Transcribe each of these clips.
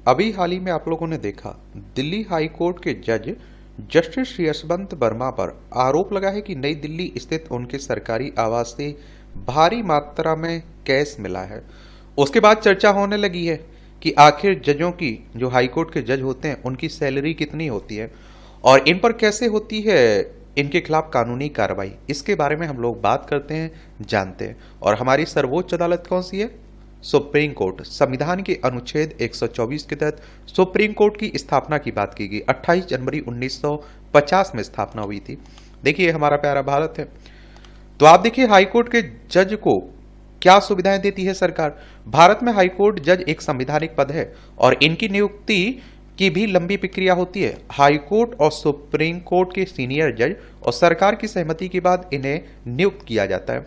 अभी हाल ही में आप लोगों ने देखा दिल्ली हाई कोर्ट के जज जस्टिस यशवंत वर्मा पर आरोप लगा है कि नई दिल्ली स्थित उनके सरकारी आवास से भारी मात्रा में कैश मिला है। उसके बाद चर्चा होने लगी है कि आखिर जजों की, जो हाई कोर्ट के जज होते हैं, उनकी सैलरी कितनी होती है और इन पर कैसे होती है इनके खिलाफ कानूनी कार्रवाई। इसके बारे में हम लोग बात करते हैं, जानते हैं। और हमारी सर्वोच्च अदालत कौन सी है? Supreme court. संविधान के अनुच्छेद 124 के तहत सुप्रीम कोर्ट की स्थापना की बात की गई। 28 जनवरी 1950 में स्थापना हुई थी। देखिए, हमारा प्यारा भारत है। तो आप देखिए, हाई कोर्ट के जज को क्या सुविधाएं देती है सरकार। भारत में हाई कोर्ट जज एक संवैधानिक पद है और इनकी नियुक्ति की भी लंबी प्रक्रिया होती है। हाई कोर्ट और सुप्रीम कोर्ट के सीनियर जज और सरकार की सहमति के बाद इन्हें नियुक्त किया जाता है।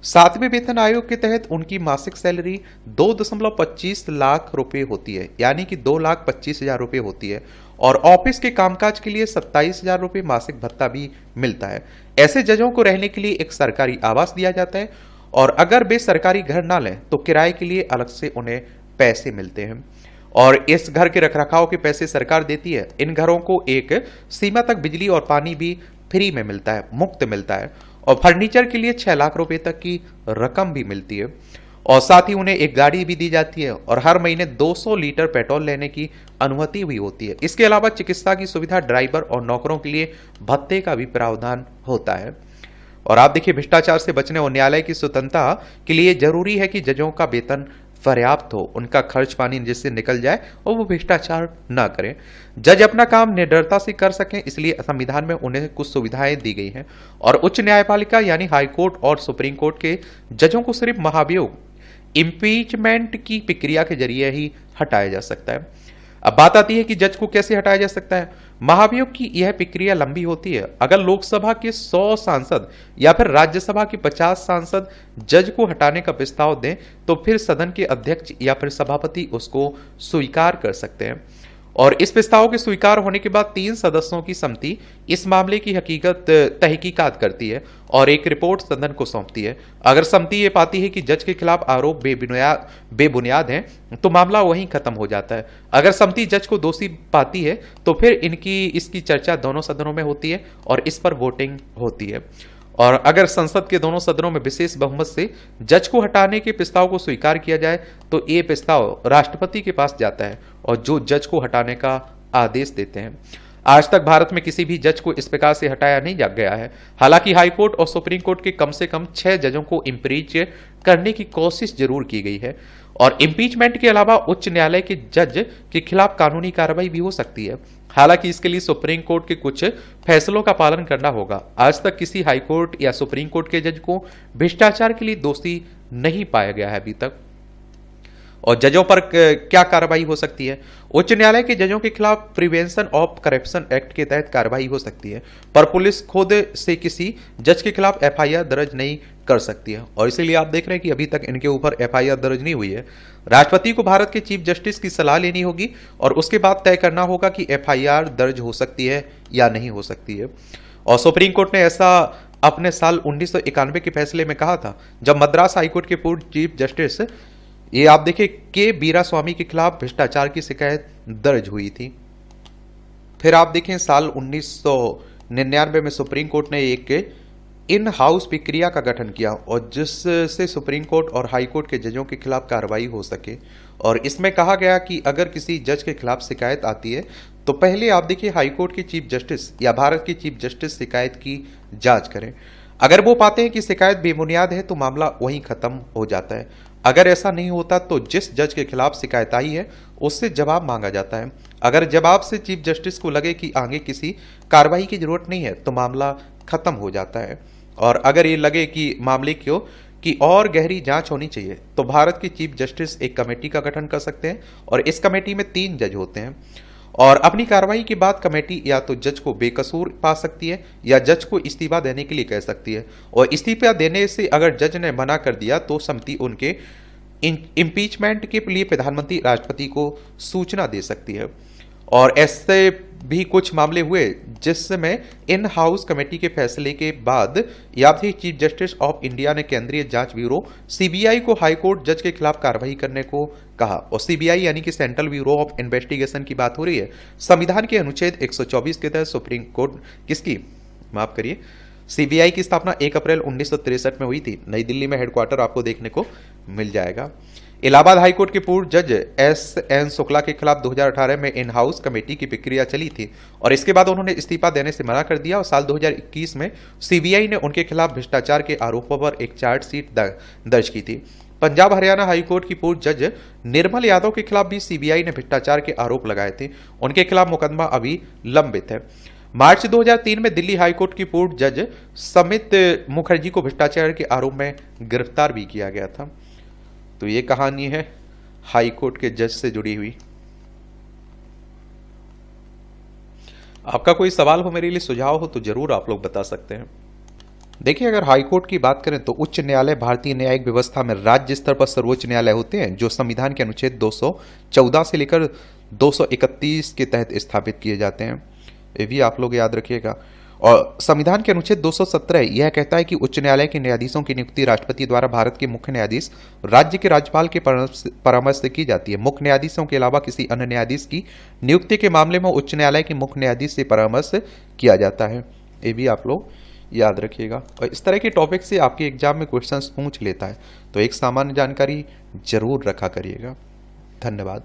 7वें वेतन आयोग के तहत उनकी मासिक सैलरी 2.25 लाख रुपए होती है, यानी कि 2,25,000 रुपए होती है। और ऑफिस के कामकाज के लिए 27,000 रुपए मासिक भत्ता भी मिलता है। ऐसे जजों को रहने के लिए एक सरकारी आवास दिया जाता है और अगर वे सरकारी घर ना लें तो किराए के लिए अलग से उन्हें पैसे मिलते हैं और इस घर के रखरखाव के पैसे सरकार देती है। इन घरों को एक सीमा तक बिजली और पानी भी फ्री में मिलता है, मुफ्त मिलता है। और फर्नीचर के लिए 6 लाख रुपए तक की रकम भी मिलती है और साथ ही उन्हें एक गाड़ी भी दी जाती है और हर महीने 200 लीटर पेट्रोल लेने की अनुमति भी होती है। इसके अलावा चिकित्सा की सुविधा, ड्राइवर और नौकरों के लिए भत्ते का भी प्रावधान होता है। और आप देखिए, भ्रष्टाचार से बचने और न्यायालय की स्वतंत्रता के लिए जरूरी है कि जजों का वेतन पर्याप्त हो, उनका खर्च पानी जिससे निकल जाए और वो भ्रष्टाचार ना करें। जज अपना काम निडरता से कर सकें, इसलिए संविधान में उन्हें कुछ सुविधाएं दी गई हैं। और उच्च न्यायपालिका यानी हाई कोर्ट और सुप्रीम कोर्ट के जजों को सिर्फ महाभियोग, इम्पीचमेंट की प्रक्रिया के जरिए ही हटाया जा सकता है। अब बात आती है कि जज को कैसे हटाया जा सकता है। महाभियोग की यह प्रक्रिया लंबी होती है। अगर लोकसभा के 100 सांसद या फिर राज्यसभा के 50 सांसद जज को हटाने का प्रस्ताव दें तो फिर सदन के अध्यक्ष या फिर सभापति उसको स्वीकार कर सकते हैं और इस प्रस्ताव के स्वीकार होने के बाद 3 सदस्यों की समिति इस मामले की तहकीकात करती है और एक रिपोर्ट सदन को सौंपती है। अगर समिति ये पाती है कि जज के खिलाफ आरोप बेबुनियाद हैं तो मामला वहीं खत्म हो जाता है। अगर समिति जज को दोषी पाती है तो फिर इसकी चर्चा दोनों सदनों में होती है और इस पर वोटिंग होती है। और अगर संसद के दोनों सदनों में विशेष बहुमत से जज को हटाने के प्रस्ताव को स्वीकार किया जाए तो ये प्रस्ताव राष्ट्रपति के पास जाता है और जो जज को हटाने का आदेश देते हैं। आज तक भारत में किसी भी जज को इस प्रकार से हटाया नहीं जा गया है। हालांकि हाई कोर्ट और सुप्रीम कोर्ट के कम से कम 6 जजों को इम्पीच करने की कोशिश जरूर की गई है और इम्पीचमेंट के अलावा उच्च न्यायालय के जज के खिलाफ कानूनी कार्रवाई भी हो सकती है। हालांकि इसके लिए सुप्रीम कोर्ट के कुछ फैसलों का पालन करना होगा। आज तक किसी हाई कोर्ट या सुप्रीम कोर्ट के जज को भ्रष्टाचार के लिए दोषी नहीं पाया गया है अभी तक। और जजों पर क्या कार्रवाई हो सकती है? उच्च न्यायालय के जजों के खिलाफ प्रिवेंशन ऑफ करप्शन एक्ट के तहत कार्रवाई हो सकती है, पर पुलिस खुद से किसी जज के खिलाफ एफआईआर दर्ज नहीं कर सकती है और इसीलिए आप देख रहे हैं कि अभी तक इनके ऊपर एफआईआर दर्ज नहीं हुई है। राष्ट्रपति को भारत के चीफ जस्टिस की सलाह लेनी होगी और उसके बाद तय करना होगा कि एफआईआर दर्ज हो सकती है या नहीं हो सकती है। और सुप्रीम कोर्ट ने ऐसा अपने साल 1991 के फैसले में कहा था, जब मद्रास हाईकोर्ट के पूर्व चीफ जस्टिस, ये आप देखिए, के वीरास्वामी के खिलाफ भ्रष्टाचार की शिकायत दर्ज हुई थी। फिर आप देखें, साल 1999 में सुप्रीम कोर्ट ने एक इन हाउस प्रक्रिया का गठन किया और जिससे सुप्रीम कोर्ट और हाई कोर्ट के जजों के खिलाफ कार्रवाई हो सके। और इसमें कहा गया कि अगर किसी जज के खिलाफ शिकायत आती है तो पहले आप देखिए हाई कोर्ट के चीफ जस्टिस या भारत के चीफ जस्टिस शिकायत की जांच करें। अगर वो पाते हैं कि शिकायत बेबुनियाद है तो मामला वहीं खत्म हो जाता है। अगर ऐसा नहीं होता तो जिस जज के खिलाफ शिकायत आई है उससे जवाब मांगा जाता है। अगर जवाब से चीफ जस्टिस को लगे कि आगे किसी कार्रवाई की जरूरत नहीं है तो मामला खत्म हो जाता है। और अगर ये लगे कि मामले की और गहरी जांच होनी चाहिए तो भारत के चीफ जस्टिस एक कमेटी का गठन कर सकते हैं और इस कमेटी में 3 जज होते हैं और अपनी कार्रवाई के बाद कमेटी या तो जज को बेकसूर पा सकती है या जज को इस्तीफा देने के लिए कह सकती है। और इस्तीफा देने से अगर जज ने मना कर दिया तो समिति उनके इम्पीचमेंट के लिए प्रधानमंत्री राष्ट्रपति को सूचना दे सकती है। और ऐसे भी कुछ मामले हुए जिसमें इन हाउस कमेटी के फैसले के बाद याद ही चीफ जस्टिस ऑफ इंडिया ने केंद्रीय जांच ब्यूरो सीबीआई को हाईकोर्ट जज के खिलाफ कार्रवाई करने को कहा। और सीबीआई यानी कि सेंट्रल ब्यूरो ऑफ इन्वेस्टिगेशन की बात हो रही है। संविधान के अनुच्छेद 124 के तहत सुप्रीम कोर्ट सीबीआई की स्थापना 1 अप्रैल 1963 में हुई थी। नई दिल्ली में हेडक्वार्टर आपको देखने को मिल जाएगा। इलाहाबाद हाईकोर्ट के पूर्व जज एस.एन. शुक्ला के खिलाफ 2018 में इन हाउस कमेटी की प्रक्रिया चली थी और इसके बाद उन्होंने इस्तीफा देने से मना कर दिया और साल 2021 में सीबीआई ने उनके खिलाफ भ्रष्टाचार के आरोपों पर एक चार्जशीट दर्ज की थी। पंजाब हरियाणा हाईकोर्ट की पूर्व जज निर्मल यादव के खिलाफ भी सीबीआई ने भ्रष्टाचार के आरोप लगाए थे। उनके खिलाफ मुकदमा अभी लंबित है। मार्च 2003 में दिल्ली हाईकोर्ट की पूर्व जज समित मुखर्जी को भ्रष्टाचार के आरोप में गिरफ्तार भी किया गया था। तो ये कहानी है हाईकोर्ट के जज से जुड़ी हुई। आपका कोई सवाल हो, मेरे लिए सुझाव हो तो जरूर आप लोग बता सकते हैं। देखिए, अगर हाईकोर्ट की बात करें तो उच्च न्यायालय भारतीय न्यायिक व्यवस्था में राज्य स्तर पर सर्वोच्च न्यायालय होते हैं जो संविधान के अनुच्छेद 214 से लेकर 231 के तहत स्थापित किए जाते हैं। ये भी आप लोग याद रखिएगा। और संविधान के अनुच्छेद 217 यह कहता है कि उच्च न्यायालय के न्यायाधीशों की नियुक्ति राष्ट्रपति द्वारा भारत के मुख्य न्यायाधीश राज्य के राज्यपाल के परामर्श से की जाती है। मुख्य न्यायाधीशों के अलावा किसी अन्य न्यायाधीश की नियुक्ति के मामले में उच्च न्यायालय के मुख्य न्यायाधीश से परामर्श किया जाता है। ये भी आप लोग याद रखिएगा। और इस तरह के टॉपिक से आपके एग्जाम में क्वेश्चंस पूछ लेता है, तो एक सामान्य जानकारी जरूर रखा करिएगा। धन्यवाद।